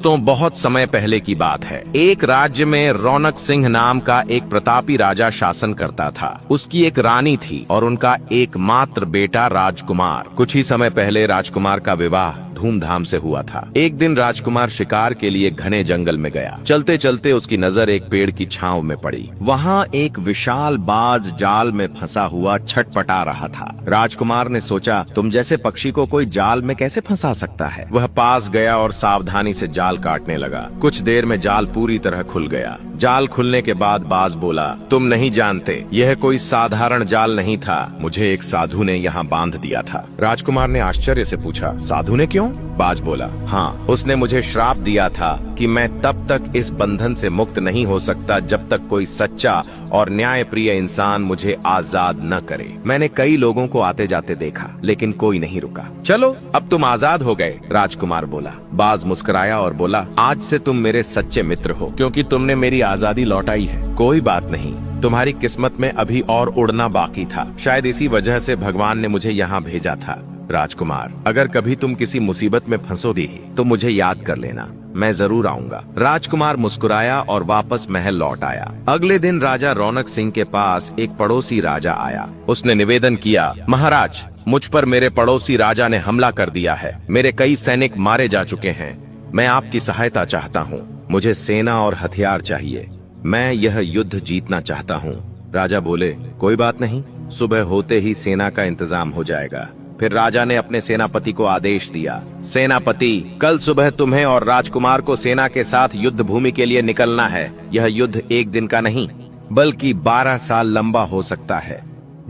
दोस्तों, बहुत समय पहले की बात है। एक राज्य में रौनक सिंह नाम का एक प्रतापी राजा शासन करता था। उसकी एक रानी थी और उनका एकमात्र बेटा राजकुमार। कुछ ही समय पहले राजकुमार का विवाह धूमधाम से हुआ था। एक दिन राजकुमार शिकार के लिए घने जंगल में गया। चलते चलते उसकी नजर एक पेड़ की छांव में पड़ी। वहाँ एक विशाल बाज जाल में फंसा हुआ छटपटा रहा था। राजकुमार ने सोचा, तुम जैसे पक्षी को कोई जाल में कैसे फंसा सकता है। वह पास गया और सावधानी से जाल काटने लगा। कुछ देर में जाल पूरी तरह खुल गया। जाल खुलने के बाद बाज बोला, तुम नहीं जानते, यह कोई साधारण जाल नहीं था। मुझे एक साधु ने यहाँ बांध दिया था। राजकुमार ने आश्चर्य से पूछा, साधु ने क्यों? बाज बोला, हाँ, उसने मुझे श्राप दिया था कि मैं तब तक इस बंधन से मुक्त नहीं हो सकता जब तक कोई सच्चा और न्यायप्रिय इंसान मुझे आजाद न करे। मैंने कई लोगों को आते जाते देखा, लेकिन कोई नहीं रुका। चलो, अब तुम आजाद हो गए, राजकुमार बोला। बाज मुस्कुराया और बोला, आज से तुम मेरे सच्चे मित्र हो, क्योंकि तुमने मेरी आजादी लौटाई है। कोई बात नहीं, तुम्हारी किस्मत में अभी और उड़ना बाकी था। शायद इसी वजह से भगवान ने मुझे यहाँ भेजा था। राजकुमार, अगर कभी तुम किसी मुसीबत में फंसोगे तो मुझे याद कर लेना, मैं जरूर आऊंगा। राजकुमार मुस्कुराया और वापस महल लौट आया। अगले दिन राजा रौनक सिंह के पास एक पड़ोसी राजा आया। उसने निवेदन किया, महाराज, मुझ पर मेरे पड़ोसी राजा ने हमला कर दिया है। मेरे कई सैनिक मारे जा चुके हैं। मैं आपकी सहायता चाहता हूँ। मुझे सेना और हथियार चाहिए। मैं यह युद्ध जीतना चाहता हूँ। राजा बोले, कोई बात नहीं, सुबह होते ही सेना का इंतजाम हो जाएगा। फिर राजा ने अपने सेनापति को आदेश दिया, सेनापति, कल सुबह तुम्हें और राजकुमार को सेना के साथ युद्ध भूमि के लिए निकलना है। यह युद्ध एक दिन का नहीं, बल्कि 12 साल लंबा हो सकता है।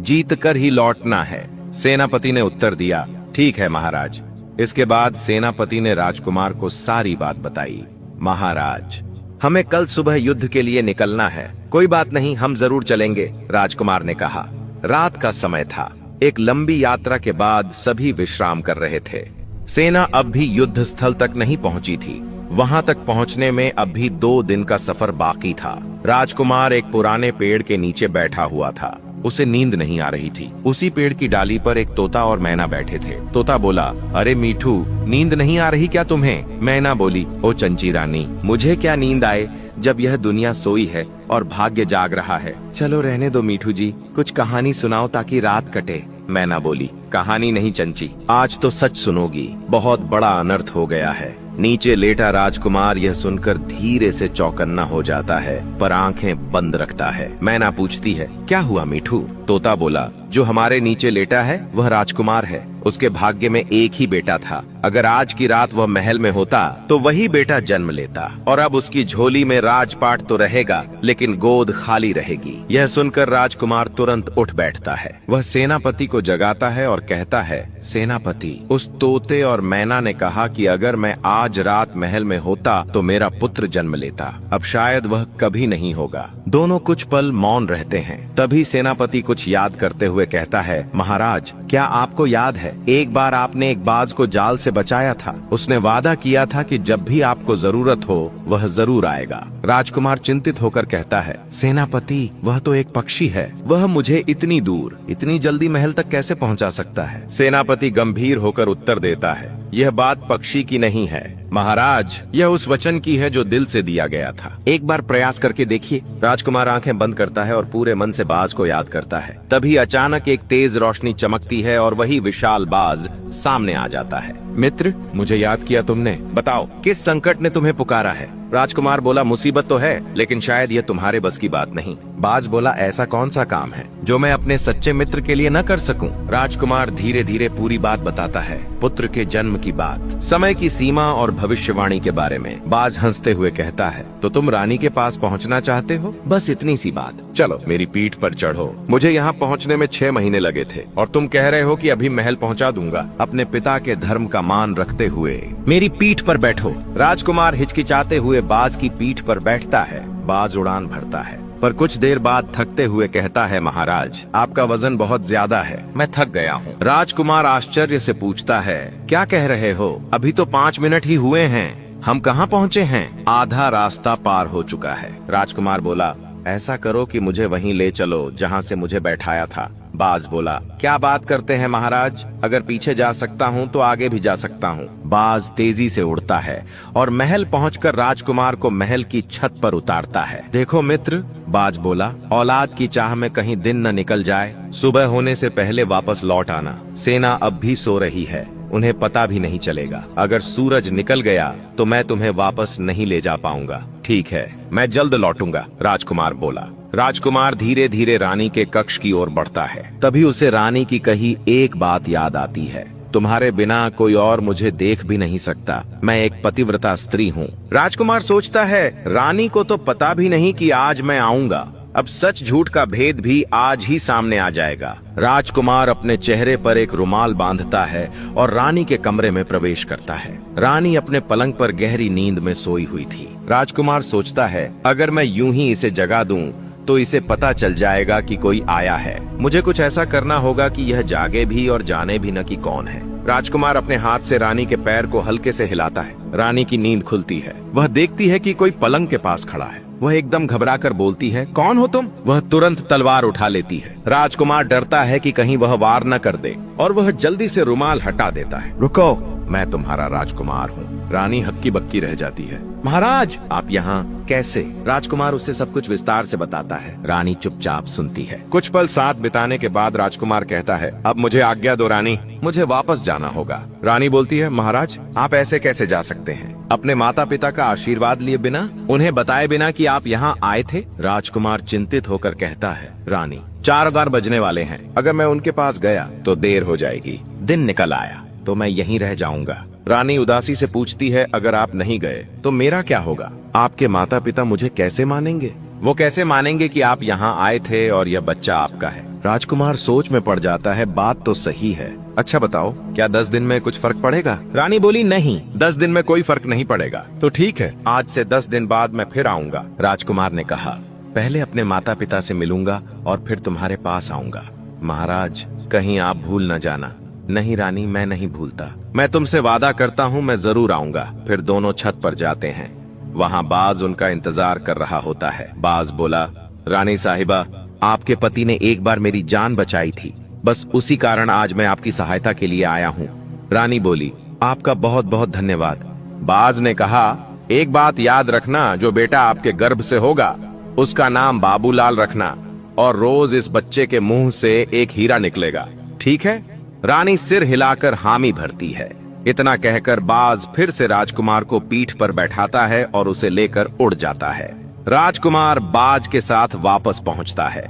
जीत कर ही लौटना है। सेनापति ने उत्तर दिया, ठीक है महाराज। इसके बाद सेनापति ने राजकुमार को सारी बात बताई। महाराज, हमें कल सुबह युद्ध के लिए निकलना है। कोई बात नहीं, हम जरूर चलेंगे, राजकुमार ने कहा। रात का समय था। एक लंबी यात्रा के बाद सभी विश्राम कर रहे थे। सेना अब भी युद्ध स्थल तक नहीं पहुंची थी। वहां तक पहुंचने में अब भी 2 दिन का सफर बाकी था। राजकुमार एक पुराने पेड़ के नीचे बैठा हुआ था। उसे नींद नहीं आ रही थी। उसी पेड़ की डाली पर एक तोता और मैना बैठे थे। तोता बोला, अरे मीठू, नींद नहीं आ रही क्या तुम्हें? मैना बोली, ओ चंची रानी, मुझे क्या नींद आए जब यह दुनिया सोई है और भाग्य जाग रहा है। चलो रहने दो मीठू जी, कुछ कहानी सुनाओ ताकि रात कटे। मैना बोली, कहानी नहीं चंची, आज तो सच सुनोगी। बहुत बड़ा अनर्थ हो गया है। नीचे लेटा राजकुमार यह सुनकर धीरे से चौकन्ना हो जाता है, पर आंखें बंद रखता है। मैना पूछती है, क्या हुआ मीठू? तोता बोला, जो हमारे नीचे लेटा है वह राजकुमार है। उसके भाग्य में एक ही बेटा था। अगर आज की रात वह महल में होता तो वही बेटा जन्म लेता, और अब उसकी झोली में राजपाट तो रहेगा, लेकिन गोद खाली रहेगी। यह सुनकर राजकुमार तुरंत उठ बैठता है। वह सेनापति को जगाता है और कहता है, सेनापति, उस तोते और मैना ने कहा कि अगर मैं आज रात महल में होता तो मेरा पुत्र जन्म लेता। अब शायद वह कभी नहीं होगा। दोनों कुछ पल मौन रहते हैं। तभी सेनापति कुछ याद करते हुए कहता है, महाराज, क्या आपको याद है, एक बार आपने एक बाज को जाल से बचाया था। उसने वादा किया था कि जब भी आपको जरूरत हो वह जरूर आएगा। राजकुमार चिंतित होकर कहता है, सेनापति, वह तो एक पक्षी है। वह मुझे इतनी दूर, इतनी जल्दी महल तक कैसे पहुंचा सकता है? सेनापति गंभीर होकर उत्तर देता है, यह बात पक्षी की नहीं है महाराज, यह उस वचन की है जो दिल से दिया गया था। एक बार प्रयास करके देखिए। राजकुमार आंखें बंद करता है और पूरे मन से बाज को याद करता है। तभी अचानक एक तेज रोशनी चमकती है और वही विशाल बाज सामने आ जाता है। मित्र, मुझे याद किया तुमने। बताओ, किस संकट ने तुम्हें पुकारा है? राजकुमार बोला, मुसीबत तो है, लेकिन शायद यह तुम्हारे बस की बात नहीं। बाज बोला, ऐसा कौन सा काम है जो मैं अपने सच्चे मित्र के लिए न कर सकूं? राजकुमार धीरे धीरे पूरी बात बताता है, पुत्र के जन्म की बात, समय की सीमा और भविष्यवाणी के बारे में। बाज हंसते हुए कहता है, तो तुम रानी के पास पहुंचना चाहते हो? बस इतनी सी बात। चलो मेरी पीठ पर चढ़ो। मुझे यहाँ पहुँचने में 6 महीने लगे थे और तुम कह रहे हो कि अभी महल पहुँचा दूंगा। अपने पिता के धर्म का मान रखते हुए मेरी पीठ पर बैठो। राजकुमार हिचकिचाते हुए बाज की पीठ पर बैठता है। बाज उड़ान भरता है, पर कुछ देर बाद थकते हुए कहता है, महाराज, आपका वजन बहुत ज्यादा है, मैं थक गया हूँ। राजकुमार आश्चर्य से पूछता है, क्या कह रहे हो? अभी तो 5 मिनट ही हुए हैं। हम कहाँ पहुँचे हैं? आधा रास्ता पार हो चुका है। राजकुमार बोला, ऐसा करो कि मुझे वहीं ले चलो जहाँ से मुझे बैठाया था। बाज बोला, क्या बात करते हैं महाराज, अगर पीछे जा सकता हूँ तो आगे भी जा सकता हूँ। बाज तेजी से उड़ता है और महल पहुंचकर राजकुमार को महल की छत पर उतारता है। देखो मित्र, बाज बोला, औलाद की चाह में कहीं दिन न निकल जाए। सुबह होने से पहले वापस लौट आना। सेना अब भी सो रही है, उन्हें पता भी नहीं चलेगा। अगर सूरज निकल गया तो मैं तुम्हें वापस नहीं ले जा पाऊंगा। ठीक है, मैं जल्द लौटूंगा, राजकुमार बोला। राजकुमार धीरे धीरे रानी के कक्ष की ओर बढ़ता है। तभी उसे रानी की कही एक बात याद आती है, तुम्हारे बिना कोई और मुझे देख भी नहीं सकता, मैं एक पतिव्रता स्त्री हूँ। राजकुमार सोचता है, रानी को तो पता भी नहीं कि आज मैं आऊंगा। अब सच झूठ का भेद भी आज ही सामने आ जाएगा। राजकुमार अपने चेहरे पर एक रुमाल बांधता है और रानी के कमरे में प्रवेश करता है। रानी अपने पलंग पर गहरी नींद में सोई हुई थी। राजकुमार सोचता है, अगर मैं यूं ही इसे जगा दूं तो इसे पता चल जाएगा कि कोई आया है। मुझे कुछ ऐसा करना होगा कि यह जागे भी और जाने भी न कि कौन है। राजकुमार अपने हाथ से रानी के पैर को हल्के से हिलाता है। रानी की नींद खुलती है। वह देखती है कि कोई पलंग के पास खड़ा है। वह एकदम घबराकर बोलती है, कौन हो तुम? वह तुरंत तलवार उठा लेती है। राजकुमार डरता है कि कहीं वह वार न कर दे और वह जल्दी से रुमाल हटा देता है। रुको, मैं तुम्हारा राजकुमार हूँ। रानी हक्की बक्की रह जाती है। महाराज, आप यहाँ कैसे? राजकुमार उसे सब कुछ विस्तार से बताता है। रानी चुपचाप सुनती है। कुछ पल साथ बिताने के बाद राजकुमार कहता है, अब मुझे आज्ञा दो रानी, मुझे वापस जाना होगा। रानी बोलती है, महाराज आप ऐसे कैसे जा सकते हैं, अपने माता पिता का आशीर्वाद लिए बिना, उन्हें बताए बिना कि आप यहाँ आए थे? राजकुमार चिंतित होकर कहता है, रानी 4 बजने वाले हैं, अगर मैं उनके पास गया तो देर हो जाएगी। दिन निकल आया तो मैं यहीं रह जाऊंगा। रानी उदासी से पूछती है, अगर आप नहीं गए तो मेरा क्या होगा? आपके माता पिता मुझे कैसे मानेंगे? वो कैसे मानेंगे कि आप यहाँ आए थे और यह बच्चा आपका है? राजकुमार सोच में पड़ जाता है, बात तो सही है। अच्छा बताओ, क्या 10 दिन में कुछ फर्क पड़ेगा? रानी बोली, नहीं, 10 दिन में कोई फर्क नहीं पड़ेगा। तो ठीक है, आज से 10 दिन बाद मैं फिर आऊंगा। राजकुमार ने कहा, पहले अपने माता पिता से मिलूंगा और फिर तुम्हारे पास आऊंगा। महाराज, कहीं आप भूल न जाना। नहीं रानी, मैं नहीं भूलता, मैं तुमसे वादा करता हूँ मैं जरूर आऊंगा। फिर दोनों छत पर जाते हैं। वहाँ बाज उनका इंतजार कर रहा होता है। बाज बोला, रानी साहिबा, आपके पति ने एक बार मेरी जान बचाई थी, बस उसी कारण आज मैं आपकी सहायता के लिए आया हूँ। रानी बोली, आपका बहुत बहुत धन्यवाद। बाज ने कहा, एक बात याद रखना, जो बेटा आपके गर्भ से होगा उसका नाम बाबूलाल रखना और रोज इस बच्चे के मुंह से एक हीरा निकलेगा, ठीक है? रानी सिर हिलाकर हामी भरती है। इतना कहकर बाज फिर से राजकुमार को पीठ पर बैठाता है और उसे लेकर उड़ जाता है। राजकुमार बाज के साथ वापस पहुंचता है।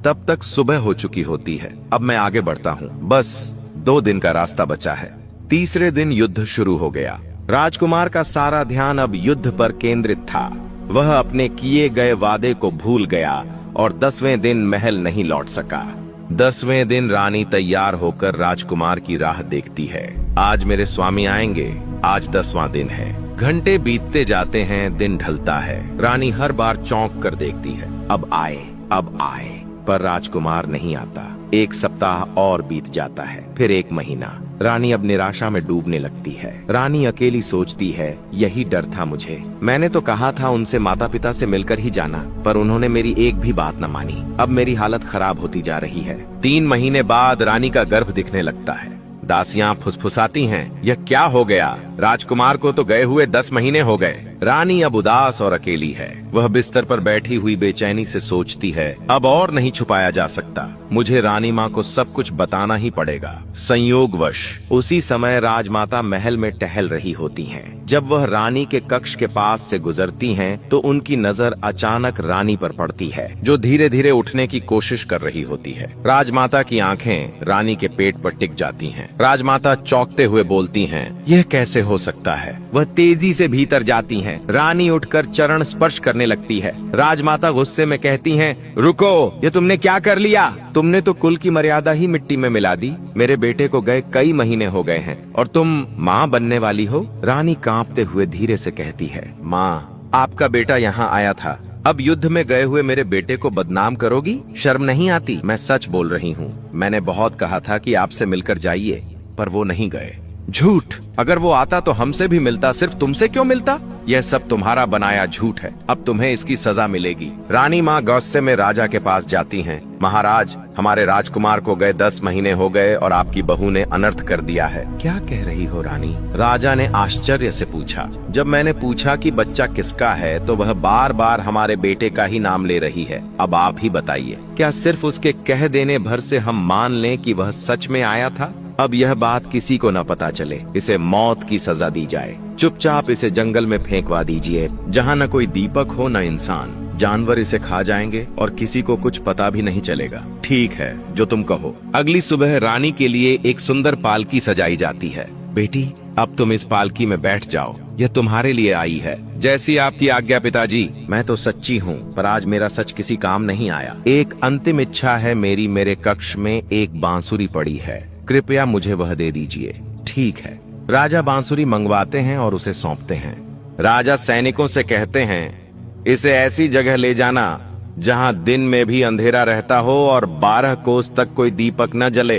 तब तक सुबह हो चुकी होती है। अब मैं आगे बढ़ता हूँ, बस 2 दिन का रास्ता बचा है। तीसरे दिन युद्ध शुरू हो गया। राजकुमार का सारा ध्यान अब युद्ध पर केंद्रित था। वह अपने किए गए वादे को भूल गया और 10वें दिन महल नहीं लौट सका। 10वें दिन रानी तैयार होकर राजकुमार की राह देखती है। आज मेरे स्वामी आएंगे, आज 10वां दिन है। घंटे बीतते जाते हैं, दिन ढलता है। रानी हर बार चौंक कर देखती है, अब आए, अब आए, पर राजकुमार नहीं आता। 1 सप्ताह और बीत जाता है, फिर 1 महीना। रानी अब निराशा में डूबने लगती है। रानी अकेली सोचती है, यही डर था मुझे। मैंने तो कहा था उनसे माता पिता से मिलकर ही जाना, पर उन्होंने मेरी एक भी बात न मानी। अब मेरी हालत खराब होती जा रही है। 3 महीने बाद रानी का गर्भ दिखने लगता है। दासियां फुसफुसाती हैं, यह क्या हो गया? राजकुमार को तो गए हुए 10 महीने हो गए। रानी अब उदास और अकेली है। वह बिस्तर पर बैठी हुई बेचैनी से सोचती है, अब और नहीं छुपाया जा सकता, मुझे रानी माँ को सब कुछ बताना ही पड़ेगा। संयोगवश उसी समय राजमाता महल में टहल रही होती हैं। जब वह रानी के कक्ष के पास से गुजरती हैं, तो उनकी नजर अचानक रानी पर पड़ती है, जो धीरे धीरे उठने की कोशिश कर रही होती है। राजमाता की आंखें रानी के पेट पर टिक जाती हैं। राजमाता चौंकते हुए बोलती हैं, यह कैसे हो सकता है? वह तेजी से भीतर जाती हैं। रानी उठकर चरण स्पर्श करने लगती है। राजमाता गुस्से में कहती हैं, रुको, ये तुमने क्या कर लिया? तुमने तो कुल की मर्यादा ही मिट्टी में मिला दी। मेरे बेटे को गए कई महीने हो गए हैं और तुम माँ बनने वाली हो। रानी कांपते हुए धीरे से कहती है, माँ, आपका बेटा यहाँ आया था, अब युद्ध में गए हुए मेरे बेटे को बदनाम करोगी? शर्म नहीं आती? मैं सच बोल रही हूँ। मैंने बहुत कहा था कि आपसे मिलकर जाइए, पर वो नहीं गए। झूठ। अगर वो आता तो हमसे भी मिलता, सिर्फ तुमसे क्यों मिलता? यह सब तुम्हारा बनाया झूठ है। अब तुम्हें इसकी सजा मिलेगी। रानी माँ गुस्से में राजा के पास जाती हैं। महाराज, हमारे राजकुमार को गए 10 महीने हो गए और आपकी बहू ने अनर्थ कर दिया है। क्या कह रही हो रानी? राजा ने आश्चर्य से पूछा। जब मैंने पूछा कि बच्चा किसका है तो वह बार बार हमारे बेटे का ही नाम ले रही है। अब आप ही बताइए, क्या सिर्फ उसके कह देने भर से हम मान लें कि वह सच में आया था? अब यह बात किसी को न पता चले। इसे मौत की सजा दी जाए। चुपचाप इसे जंगल में फेंकवा दीजिए, जहाँ न कोई दीपक हो न इंसान। जानवर इसे खा जाएंगे और किसी को कुछ पता भी नहीं चलेगा। ठीक है, जो तुम कहो। अगली सुबह रानी के लिए एक सुंदर पालकी सजाई जाती है। बेटी, अब तुम इस पालकी में बैठ जाओ। यह तुम्हारे लिए आई है। जैसी आपकी आज्ञा पिताजी। मैं तो सच्ची हूँ, पर आज मेरा सच किसी काम नहीं आया। एक अंतिम इच्छा है मेरी। मेरे कक्ष में एक बांसुरी पड़ी है, कृपया मुझे वह दे दीजिए। ठीक है। राजा बांसुरी मंगवाते हैं और उसे सौंपते हैं। राजा सैनिकों से कहते हैं, इसे ऐसी जगह ले जाना जहां दिन में भी अंधेरा रहता हो और 12 कोस तक कोई दीपक न जले।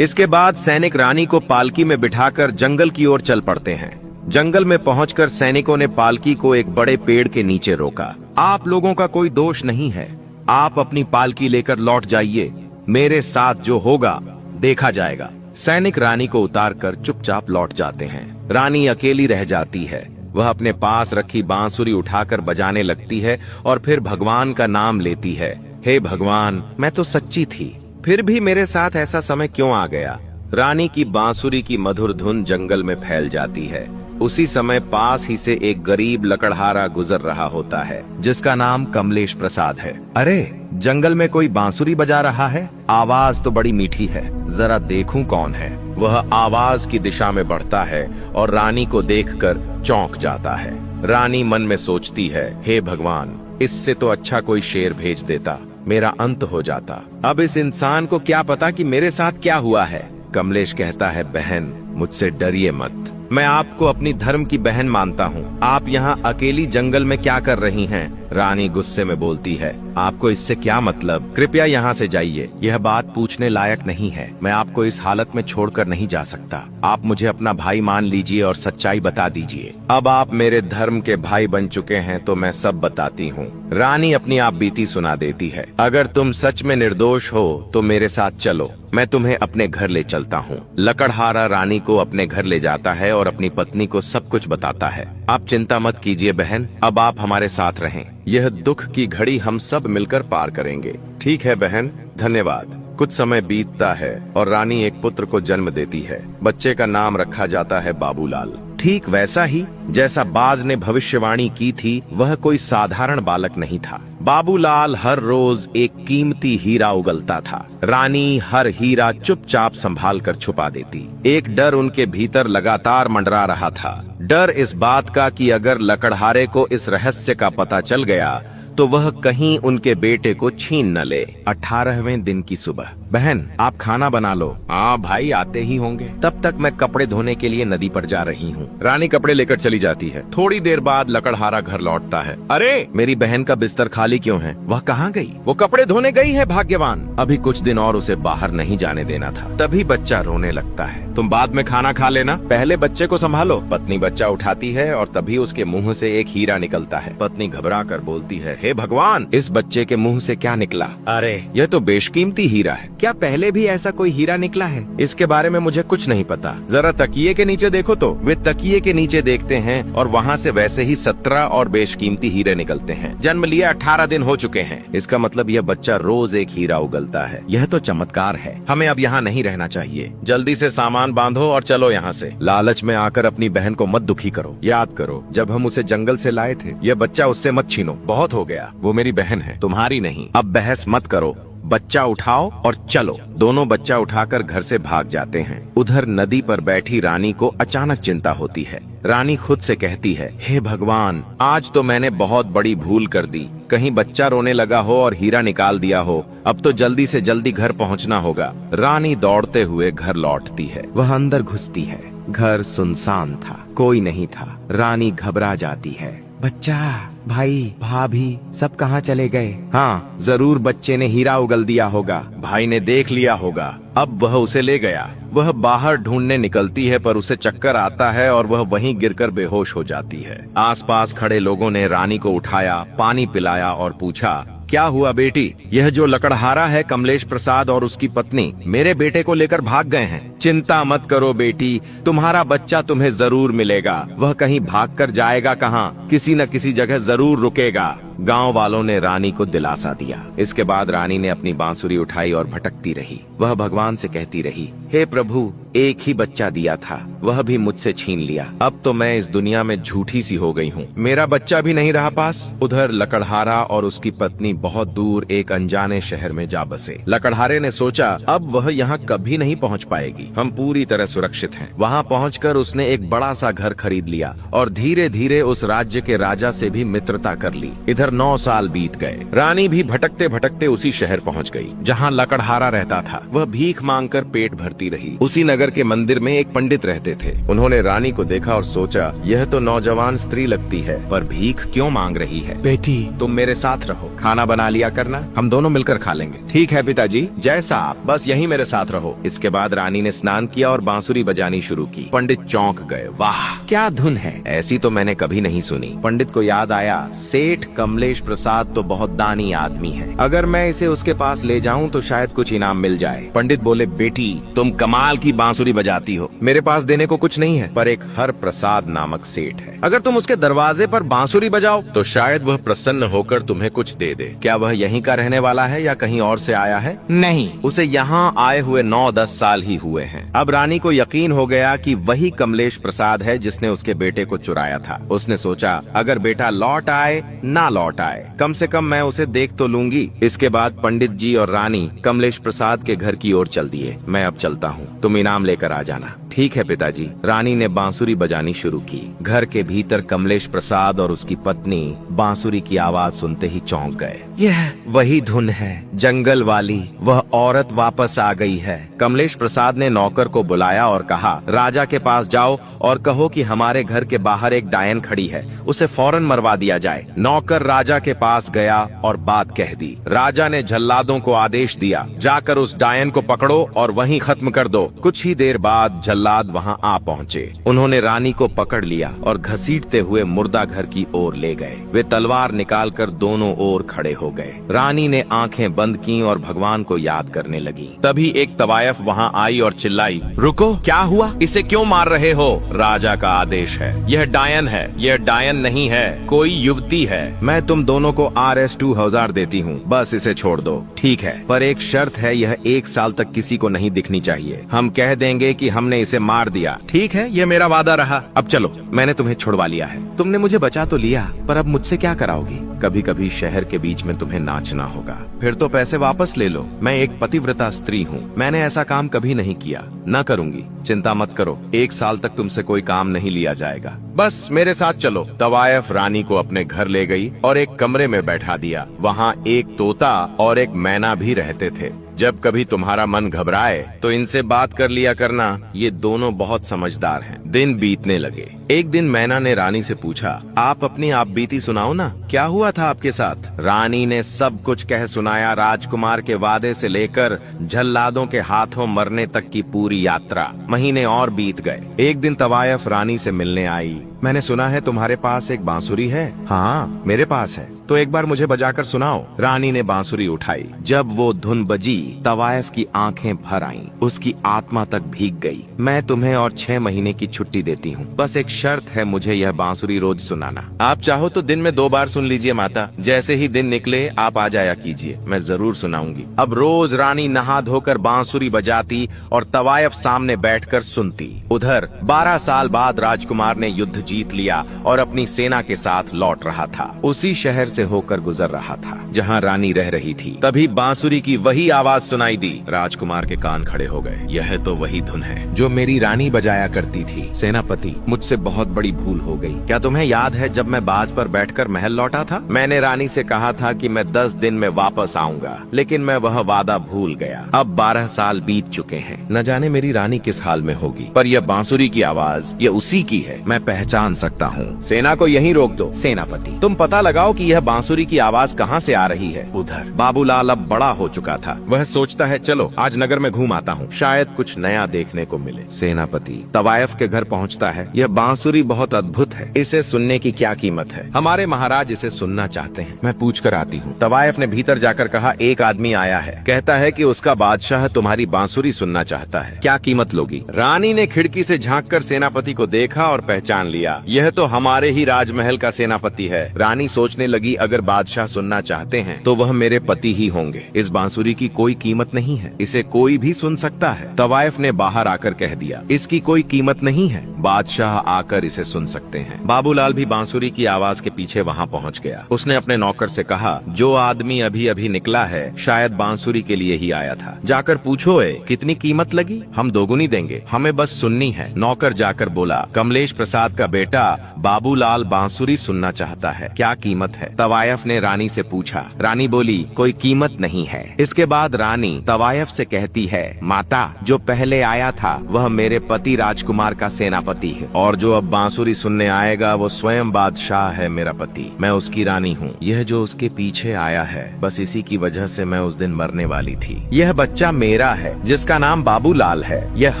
इसके बाद सैनिक रानी को पालकी में बिठाकर जंगल की ओर चल पड़ते हैं। जंगल में पहुंचकर सैनिकों ने पालकी को एक बड़े पेड़ के नीचे रोका। आप लोगों का कोई दोष नहीं है। आप अपनी पालकी लेकर लौट जाइए। मेरे साथ जो होगा देखा जाएगा। सैनिक रानी को उतारकर चुपचाप लौट जाते हैं। रानी अकेली रह जाती है। वह अपने पास रखी बांसुरी उठाकर बजाने लगती है और फिर भगवान का नाम लेती है। हे भगवान, मैं तो सच्ची थी, फिर भी मेरे साथ ऐसा समय क्यों आ गया? रानी की बांसुरी की मधुर धुन जंगल में फैल जाती है। उसी समय पास ही से एक गरीब लकड़हारा गुजर रहा होता है, जिसका नाम कमलेश प्रसाद है। अरे, जंगल में कोई बांसुरी बजा रहा है। आवाज तो बड़ी मीठी है, जरा देखूं कौन है। वह आवाज की दिशा में बढ़ता है और रानी को देखकर चौंक जाता है। रानी मन में सोचती है, हे भगवान, इससे तो अच्छा कोई शेर भेज देता, मेरा अंत हो जाता। अब इस इंसान को क्या पता कि मेरे साथ क्या हुआ है। कमलेश कहता है, बहन, मुझसे डरिए मत। मैं आपको अपनी धर्म की बहन मानता हूँ। आप यहाँ अकेली जंगल में क्या कर रही हैं? रानी गुस्से में बोलती है, आपको इससे क्या मतलब? कृपया यहाँ से जाइए। यह बात पूछने लायक नहीं है। मैं आपको इस हालत में छोड़कर नहीं जा सकता। आप मुझे अपना भाई मान लीजिए और सच्चाई बता दीजिए। अब आप मेरे धर्म के भाई बन चुके हैं तो मैं सब बताती हूँ। रानी अपनी आप बीती सुना देती है। अगर तुम सच में निर्दोष हो तो मेरे साथ चलो, मैं तुम्हें अपने घर ले चलता हूँ। लकड़हारा रानी को अपने घर ले जाता है और अपनी पत्नी को सब कुछ बताता है। आप चिंता मत कीजिए बहन, अब आप हमारे साथ रहें। यह दुख की घड़ी हम सब मिलकर पार करेंगे। ठीक है बहन, धन्यवाद। कुछ समय बीतता है और रानी एक पुत्र को जन्म देती है। बच्चे का नाम रखा जाता है बाबूलाल। ठीक वैसा ही जैसा बाज ने भविष्यवाणी की थी, वह कोई साधारण बालक नहीं था। बाबूलाल हर रोज एक कीमती हीरा उगलता था। रानी हर हीरा चुपचाप संभाल कर छुपा देती। एक डर उनके भीतर लगातार मंडरा रहा था। डर इस बात का कि अगर लकड़हारे को इस रहस्य का पता चल गया तो वह कहीं उनके बेटे को छीन न ले। 18वें दिन की सुबह, बहन आप खाना बना लो। हाँ भाई, आते ही होंगे। तब तक मैं कपड़े धोने के लिए नदी पर जा रही हूँ। रानी कपड़े लेकर चली जाती है। थोड़ी देर बाद लकड़हारा घर लौटता है। अरे, मेरी बहन का बिस्तर खाली क्यों है? वह कहाँ गई? वो कपड़े धोने गई है। भाग्यवान, अभी कुछ दिन और उसे बाहर नहीं जाने देना था। तभी बच्चा रोने लगता है। तुम बाद में खाना खा लेना, पहले बच्चे को संभालो। पत्नी बच्चा उठाती है और तभी उसके मुंह से एक हीरा निकलता है। पत्नी घबरा कर बोलती है, हे भगवान, इस बच्चे के मुंह से क्या निकला? अरे, यह तो बेशकीमती हीरा है। क्या पहले भी ऐसा कोई हीरा निकला है? इसके बारे में मुझे कुछ नहीं पता। जरा तकिए के नीचे देखो। तो वे तकिए के नीचे देखते हैं और वहाँ से वैसे ही 17 और बेशकीमती हीरे निकलते हैं। जन्म लिए 18 दिन हो चुके हैं। इसका मतलब यह बच्चा रोज एक हीरा उगलता है। यह तो चमत्कार है। हमें अब यहाँ नहीं रहना चाहिए। जल्दी से सामान बांधो और चलो यहाँ से। लालच में आकर अपनी बहन को मत दुखी करो। याद करो, जब हम उसे जंगल से लाए थे, यह बच्चा उससे मत छीनो। बहुत हो गया, वो मेरी बहन है, तुम्हारी नहीं। अब बहस मत करो, बच्चा उठाओ और चलो। दोनों बच्चा उठाकर घर से भाग जाते हैं। उधर नदी पर बैठी रानी को अचानक चिंता होती है। रानी खुद से कहती है, हे भगवान, आज तो मैंने बहुत बड़ी भूल कर दी। कहीं बच्चा रोने लगा हो और हीरा निकाल दिया हो। अब तो जल्दी से जल्दी घर पहुंचना होगा। रानी दौड़ते हुए घर लौटती है। वह अंदर घुसती है। घर सुनसान था, कोई नहीं था। रानी घबरा जाती है। बच्चा, भाई, भाभी सब कहाँ चले गए? हाँ, जरूर बच्चे ने हीरा उगल दिया होगा। भाई ने देख लिया होगा। अब वह उसे ले गया। वह बाहर ढूंढने निकलती है पर उसे चक्कर आता है और वह वहीं गिरकर बेहोश हो जाती है। आसपास खड़े लोगों ने रानी को उठाया, पानी पिलाया और पूछा, क्या हुआ बेटी? यह जो लकड़हारा है कमलेश प्रसाद और उसकी पत्नी मेरे बेटे को लेकर भाग गए हैं। चिंता मत करो बेटी, तुम्हारा बच्चा तुम्हें जरूर मिलेगा। वह कहीं भागकर जाएगा कहाँ, किसी न किसी जगह जरूर रुकेगा। गांव वालों ने रानी को दिलासा दिया। इसके बाद रानी ने अपनी बांसुरी उठाई और भटकती रही। वह भगवान से कहती रही, हे प्रभु, एक ही बच्चा दिया था, वह भी मुझसे छीन लिया। अब तो मैं इस दुनिया में झूठी सी हो गई हूँ। मेरा बच्चा भी नहीं रहा पास। उधर लकड़हारा और उसकी पत्नी बहुत दूर एक अनजाने शहर में जा बसे। लकड़हारे ने सोचा, अब वह यहाँ कभी नहीं पहुँच पाएगी, हम पूरी तरह सुरक्षित हैं। वहाँ पहुँचकर उसने एक बड़ा सा घर खरीद लिया और धीरे धीरे उस राज्य के राजा से भी मित्रता कर ली। इधर 9 साल बीत गए। रानी भी भटकते भटकते उसी शहर पहुंच गई जहां लकड़हारा रहता था। वह भीख मांगकर पेट भरती रही। उसी नगर के मंदिर में एक पंडित रहते थे। उन्होंने रानी को देखा और सोचा, यह तो नौजवान स्त्री लगती है, पर भीख क्यों मांग रही है? बेटी, तुम मेरे साथ रहो, खाना बना लिया करना, हम दोनों मिलकर खा लेंगे। ठीक है पिताजी, जैसा आप, बस यहीं मेरे साथ रहो। इसके बाद रानी ने स्नान किया और बांसुरी बजानी शुरू की। पंडित चौंक गए। वाह, क्या धुन है, ऐसी तो मैंने कभी नहीं सुनी। पंडित को याद आया, सेठ कमलेश प्रसाद तो बहुत दानी आदमी है, अगर मैं इसे उसके पास ले जाऊं तो शायद कुछ इनाम मिल जाए। पंडित बोले, बेटी, तुम कमाल की बांसुरी बजाती हो, मेरे पास देने को कुछ नहीं है, पर एक हर प्रसाद नामक सेठ है, अगर तुम उसके दरवाजे पर बांसुरी बजाओ तो शायद वह प्रसन्न होकर तुम्हें कुछ दे दे। क्या वह यहीं का रहने वाला है या कहीं और से आया है? नहीं, उसे यहाँ आए हुए 9-10 साल ही हुए हैं। अब रानी को यकीन हो गया कि वही कमलेश प्रसाद है जिसने उसके बेटे को चुराया था। उसने सोचा, अगर बेटा लौट आए ना लौट आए, कम से कम मैं उसे देख तो लूंगी। इसके बाद पंडित जी और रानी कमलेश प्रसाद के घर की ओर चल दिए। मैं अब चलता हूँ, तुम इनाम लेकर आ जाना। ठीक है पिताजी। रानी ने बांसुरी बजानी शुरू की। घर के भीतर कमलेश प्रसाद और उसकी पत्नी बांसुरी की आवाज सुनते ही चौंक गए। यह वही धुन है, जंगल वाली, वह औरत वापस आ गई है। कमलेश प्रसाद ने नौकर को बुलाया और कहा, राजा के पास जाओ और कहो कि हमारे घर के बाहर एक डायन खड़ी है, उसे फौरन मरवा दिया जाए। नौकर राजा के पास गया और बात कह दी। राजा ने जल्लादों को आदेश दिया, जाकर उस डायन को पकड़ो और वहीं खत्म कर दो। कुछ ही देर बाद जल्लाद वहां आ पहुंचे। उन्होंने रानी को पकड़ लिया और घसीटते हुए मुर्दा घर की ओर ले गए। वे तलवार निकालकर दोनों ओर खड़े हो गए। रानी ने आंखें बंद की और भगवान को याद करने लगी। तभी एक तवायफ वहां आई और चिल्लाई, रुको, क्या हुआ? इसे क्यों मार रहे हो? राजा का आदेश है, यह डायन है। यह डायन नहीं है, कोई युवती है। मैं तुम दोनों को RS 2000 देती हूँ, बस इसे छोड़ दो। ठीक है, पर एक शर्त है, यह 1 साल तक किसी को नहीं दिखनी चाहिए। हम कह देंगे कि हमने इसे मार दिया। ठीक है, ये मेरा वादा रहा। अब चलो, मैंने तुम्हें छुड़वा लिया है। तुमने मुझे बचा तो लिया, पर अब मुझसे क्या कराओगी? कभी कभी शहर के बीच में तुम्हें नाचना होगा, फिर तो पैसे वापस ले लो। मैं एक पतिव्रता स्त्री हूँ, मैंने ऐसा काम कभी नहीं किया, न करूंगी। चिंता मत करो, 1 साल तक तुमसे कोई काम नहीं लिया जाएगा। बस मेरे साथ चलो। तवायफ रानी को अपने घर ले गई और एक कमरे में बैठा दिया। वहाँ एक तोता और एक मैना भी रहते थे। जब कभी तुम्हारा मन घबराए तो इनसे बात कर लिया करना, ये दोनों बहुत समझदार हैं। दिन बीतने लगे। एक दिन मैना ने रानी से पूछा, आप अपनी आप बीती सुनाओ ना, क्या हुआ था आपके साथ? रानी ने सब कुछ कह सुनाया, राजकुमार के वादे से लेकर जल्लादों के हाथों मरने तक की पूरी यात्रा। महीने और बीत गए। एक दिन तवायफ रानी से मिलने आई। मैंने सुना है तुम्हारे पास एक बांसुरी है। हाँ, मेरे पास है, तो एक बार मुझे बजाकर सुनाओ। रानी ने बांसुरी उठाई। जब वो धुन बजी, तवायफ की आंखें भर आईं, उसकी आत्मा तक भीग गई। मैं तुम्हें और 6 महीने की छुट्टी देती हूँ, बस एक शर्त है, मुझे यह बांसुरी रोज सुनाना। आप चाहो तो दिन में 2 बार सुन लीजिए माता, जैसे ही दिन निकले आप आ जाया कीजिए, मैं जरूर सुनाऊंगी। अब रोज रानी नहा धोकर बांसुरी बजाती और तवायफ सामने बैठकर सुनती। उधर 12 साल बाद राजकुमार ने युद्ध जीत लिया और अपनी सेना के साथ लौट रहा था। उसी शहर से होकर गुजर रहा था जहाँ रानी रह रही थी। तभी बांसुरी की वही आवाज सुनाई दी। राजकुमार के कान खड़े हो गए। यह तो वही धुन है जो मेरी रानी बजाया करती थी। सेनापति, मुझसे बहुत बड़ी भूल हो गई। क्या तुम्हें याद है जब मैं बाज पर बैठकर महल लौटा था? मैंने रानी से कहा था कि मैं 10 दिन में वापस आऊंगा, लेकिन मैं वह वादा भूल गया। अब 12 साल बीत चुके हैं, न जाने मेरी रानी किस हाल में होगी, पर यह बांसुरी की आवाज ये उसी की है, मैं पहचान सकता हूँ। सेना को यहीं रोक दो। सेनापति, तुम पता लगाओ कि यह बांसुरी की आवाज कहाँ से आ रही है। उधर बाबूलाल अब बड़ा हो चुका था। वह वह सोचता है चलो आज नगर में घूम आता हूँ, शायद कुछ नया देखने को मिले। सेनापति तवायफ के घर पहुँचता है। यह बांसुरी बहुत अद्भुत है, इसे सुनने की क्या कीमत है? हमारे महाराज इसे सुनना चाहते हैं, मैं पूछ कर आती हूँ। तवायफ ने भीतर जाकर कहा, एक आदमी आया है, कहता है कि उसका बादशाह तुम्हारी बांसुरी सुनना चाहता है, क्या कीमत लोगी? रानी ने खिड़की से झांककर सेनापति को देखा और पहचान लिया, यह तो हमारे ही राजमहल का सेनापति है। रानी सोचने लगी, अगर बादशाह सुनना चाहते हैं तो वह मेरे पति ही होंगे। इस बांसुरी की कोई कीमत नहीं है, इसे कोई भी सुन सकता है। तवायफ ने बाहर आकर कह दिया, इसकी कोई कीमत नहीं है, बादशाह आकर इसे सुन सकते हैं। बाबूलाल भी बांसुरी की आवाज के पीछे वहाँ पहुँच गया। उसने अपने नौकर से कहा, जो आदमी अभी अभी निकला है शायद बांसुरी के लिए ही आया था, जाकर पूछो कितनी कीमत लगी, हम दोगुनी देंगे, हमें बस सुननी है। नौकर जाकर बोला, कमलेश प्रसाद का बेटा बाबूलाल बांसुरी सुनना चाहता है, क्या कीमत है? तवायफ ने रानी से पूछा। रानी बोली, कोई कीमत नहीं है। इसके बाद रानी तवायफ से कहती है, माता, जो पहले आया था वह मेरे पति राजकुमार का सेनापति है, और जो अब बांसुरी सुनने आएगा वो स्वयं बादशाह है, मेरा पति, मैं उसकी रानी हूँ। यह जो उसके पीछे आया है, बस इसी की वजह से मैं उस दिन मरने वाली थी। यह बच्चा मेरा है जिसका नाम बाबूलाल है, यह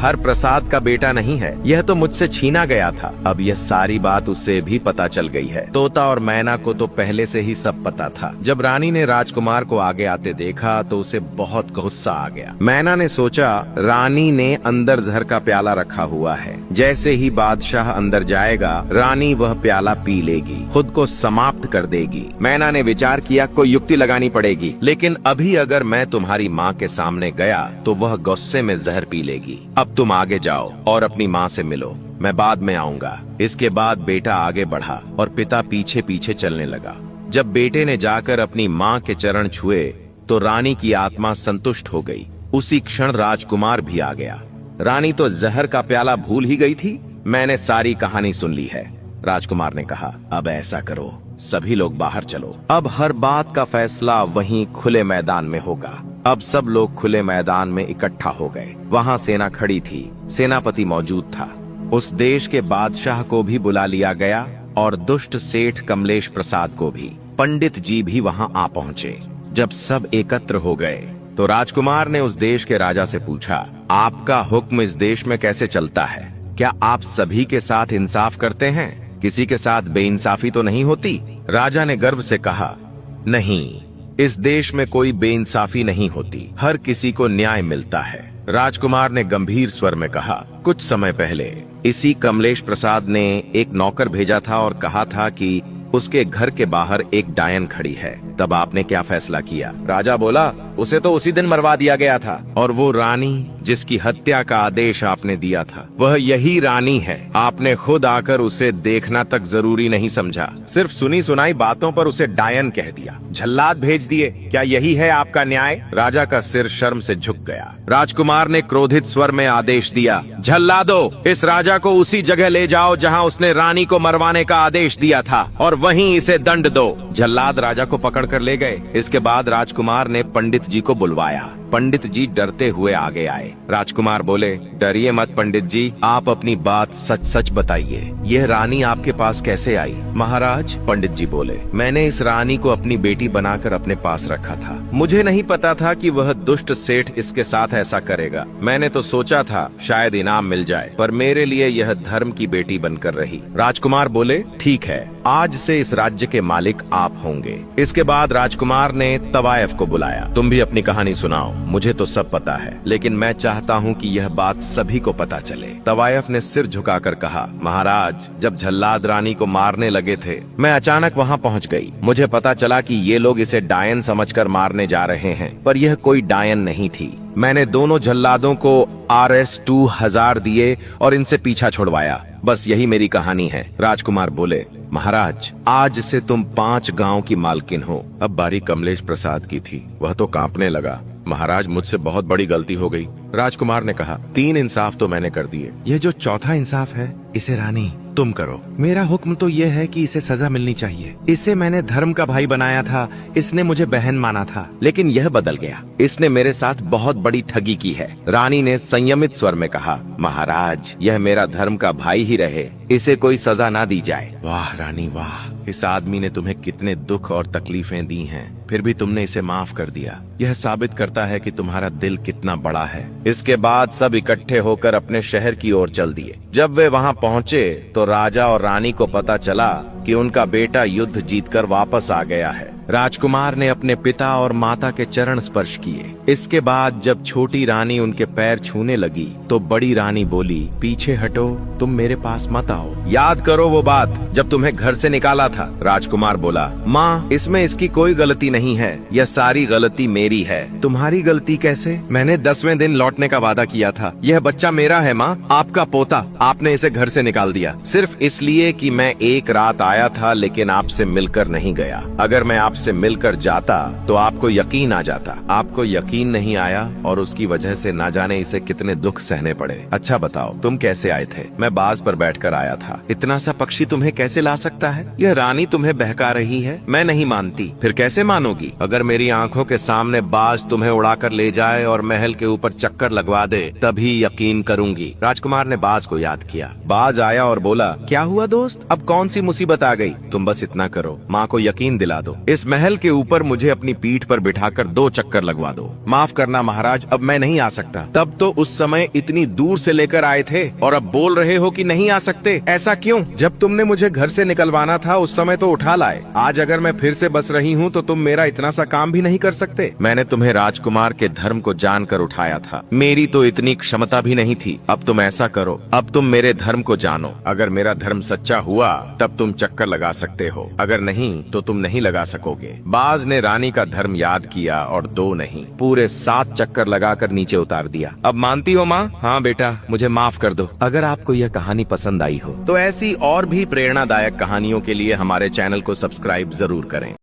हर प्रसाद का बेटा नहीं है, यह तो मुझसे छीना गया था। अब यह सारी बात उससे भी पता चल गई है। तोता और मैना को तो पहले से ही सब पता था। जब रानी ने राजकुमार को आगे आते देखा तो उसे बहुत गुस्सा आ गया। मैना ने सोचा, रानी ने अंदर जहर का प्याला रखा हुआ है, जैसे ही बादशाह अंदर जाएगा रानी वह प्याला पी लेगी, खुद को समाप्त कर देगी। मैना ने विचार किया, कोई युक्ति लगानी पड़ेगी, लेकिन अभी अगर मैं तुम्हारी माँ के सामने गया तो वह गुस्से में जहर पी लेगी। अब तुम आगे जाओ और अपनी माँ से मिलो, मैं बाद में आऊंगा। इसके बाद बेटा आगे बढ़ा और पिता पीछे पीछे चलने लगा। जब बेटे ने जाकर अपनी माँ के चरण छुए तो रानी की आत्मा संतुष्ट हो गई। उसी क्षण राजकुमार भी आ गया। रानी तो जहर का प्याला भूल ही गई थी। मैंने सारी कहानी सुन ली है, राजकुमार ने कहा। अब ऐसा करो, सभी लोग बाहर चलो, अब हर बात का फैसला वहीं खुले मैदान में होगा। अब सब लोग खुले मैदान में इकट्ठा हो गए। वहाँ सेना खड़ी थी, सेनापति मौजूद था। उस देश के बादशाह को भी बुला लिया गया और दुष्ट सेठ कमलेश प्रसाद को भी। पंडित जी भी वहाँ आ पहुँचे। जब सब एकत्र हो गए तो राजकुमार ने उस देश के राजा से पूछा, आपका हुक्म इस देश में कैसे चलता है? क्या आप सभी के साथ इंसाफ करते हैं? किसी के साथ बेइंसाफी तो नहीं होती? राजा ने गर्व से कहा, नहीं, इस देश में कोई बेइंसाफी नहीं होती, हर किसी को न्याय मिलता है। राजकुमार ने गंभीर स्वर में कहा, कुछ समय पहले इसी कमलेश प्रसाद ने एक नौकर भेजा था और कहा था कि उसके घर के बाहर एक डायन खड़ी है। तब आपने क्या फैसला किया? राजा बोला, उसे तो उसी दिन मरवा दिया गया था, और वो रानी जिसकी हत्या का आदेश आपने दिया था वह यही रानी है। आपने खुद आकर उसे देखना तक जरूरी नहीं समझा, सिर्फ सुनी सुनाई बातों पर उसे डायन कह दिया, झल्लाद भेज दिए। क्या यही है आपका न्याय? राजा का सिर शर्म से झुक गया। राजकुमार ने क्रोधित स्वर में आदेश दिया, झल्लादो, इस राजा को उसी जगह ले जाओ जहाँ उसने रानी को मरवाने का आदेश दिया था, और वहीं इसे दंड दो। झल्लाद राजा को पकड़ कर ले गए। इसके बाद राजकुमार ने पंडित जी को बुलवाया। पंडित जी डरते हुए आगे आए। राजकुमार बोले, डरिए मत पंडित जी, आप अपनी बात सच सच बताइए, यह रानी आपके पास कैसे आई? महाराज, पंडित जी बोले, मैंने इस रानी को अपनी बेटी बनाकर अपने पास रखा था। मुझे नहीं पता था कि वह दुष्ट सेठ इसके साथ ऐसा करेगा। मैंने तो सोचा था शायद इनाम मिल जाए, पर मेरे लिए यह धर्म की बेटी बनकर रही। राजकुमार बोले, ठीक है, आज से इस राज्य के मालिक आप होंगे। इसके बाद राजकुमार ने तवायफ को बुलाया। तुम भी अपनी कहानी सुनाओ, मुझे तो सब पता है, लेकिन मैं चाहता हूँ कि यह बात सभी को पता चले। तवायफ ने सिर झुकाकर कहा, महाराज, जब झल्लाद रानी को मारने लगे थे मैं अचानक वहाँ पहुँच गई। मुझे पता चला कि ये लोग इसे डायन समझकर मारने जा रहे हैं, पर यह कोई डायन नहीं थी। मैंने दोनों झल्लादों को RS 2000 दिए और इनसे पीछा छुड़वाया। बस यही मेरी कहानी है। राजकुमार बोले, महाराज, आज से तुम 5 गांव की मालकिन हो। अब बारी कमलेश प्रसाद की थी। वह तो कांपने लगा। महाराज, मुझसे बहुत बड़ी गलती हो गई। राजकुमार ने कहा, 3 इंसाफ तो मैंने कर दिए, यह जो चौथा इंसाफ है इसे रानी तुम करो। मेरा हुक्म तो यह है कि इसे सजा मिलनी चाहिए। इसे मैंने धर्म का भाई बनाया था, इसने मुझे बहन माना था, लेकिन यह बदल गया। इसने मेरे साथ बहुत बड़ी ठगी की है। रानी ने संयमित स्वर में कहा, महाराज, यह मेरा धर्म का भाई ही रहे, इसे कोई सजा ना दी जाए। वाह रानी वाह, इस आदमी ने तुम्हें कितने दुख और तकलीफें दी हैं, फिर भी तुमने इसे माफ कर दिया। यह साबित करता है कि तुम्हारा दिल कितना बड़ा है। इसके बाद सब इकट्ठे होकर अपने शहर की ओर चल दिए। जब वे वहां पहुंचे तो राजा और रानी को पता चला कि उनका बेटा युद्ध जीतकर वापस आ गया है। राजकुमार ने अपने पिता और माता के चरण स्पर्श किए। इसके बाद जब छोटी रानी उनके पैर छूने लगी तो बड़ी रानी बोली, पीछे हटो, तुम मेरे पास मत आओ। याद करो वो बात जब तुम्हें घर से निकाला था। राजकुमार बोला, माँ इसमें इसकी कोई गलती नहीं है, यह सारी गलती मेरी है। तुम्हारी गलती कैसे? मैंने 10वें दिन लौटने का वादा किया था। यह बच्चा मेरा है माँ, आपका पोता। आपने इसे घर से निकाल दिया सिर्फ इसलिए कि मैं एक रात आया था लेकिन आपसे मिलकर नहीं गया। अगर मैं आपसे मिलकर जाता तो आपको यकीन आ जाता। आपको यकीन नहीं आया और उसकी वजह से ना जाने इसे कितने दुख सहने पड़े। अच्छा बताओ तुम कैसे आए थे? मैं बाज पर बैठकर आया था। इतना सा पक्षी तुम्हें कैसे ला सकता है? यह रानी तुम्हें बहका रही है। मैं नहीं मानती। फिर कैसे मानोगी? अगर मेरी आंखों के सामने बाज तुम्हें उड़ाकर ले जाए और महल के ऊपर चक्कर लगवा दे तभी यकीन करूंगी। राजकुमार ने बाज को याद किया। बाज आया और बोला, क्या हुआ दोस्त, अब कौन सी मुसीबत आ गई? तुम बस इतना करो, माँ को यकीन दिला दो। इस महल के ऊपर मुझे अपनी पीठ पर बिठाकर 2 चक्कर लगवा दो। माफ करना महाराज, अब मैं नहीं आ सकता। तब तो उस समय इतनी दूर से लेकर आए थे और अब बोल रहे हो कि नहीं आ सकते। ऐसा क्यों? जब तुमने मुझे घर से निकलवाना था उस समय तो उठा लाए। आज अगर मैं फिर से बस रही हूँ तो तुम मेरा इतना सा काम भी नहीं कर सकते। मैंने तुम्हें राजकुमार के धर्म को जानकर उठाया था। मेरी तो इतनी क्षमता भी नहीं थी। अब तुम ऐसा करो, अब तुम मेरे धर्म को जानो। अगर मेरा धर्म सच्चा हुआ तब तुम चक्कर लगा सकते हो, अगर नहीं तो तुम नहीं लगा सकोगे। बाज ने रानी का धर्म याद किया और 2 नहीं पूरे 7 चक्कर लगाकर नीचे उतार दिया। अब मानती हो माँ? हाँ बेटा, मुझे माफ कर दो। अगर आपको यह कहानी पसंद आई हो तो ऐसी और भी प्रेरणादायक कहानियों के लिए हमारे चैनल को सब्सक्राइब जरूर करें।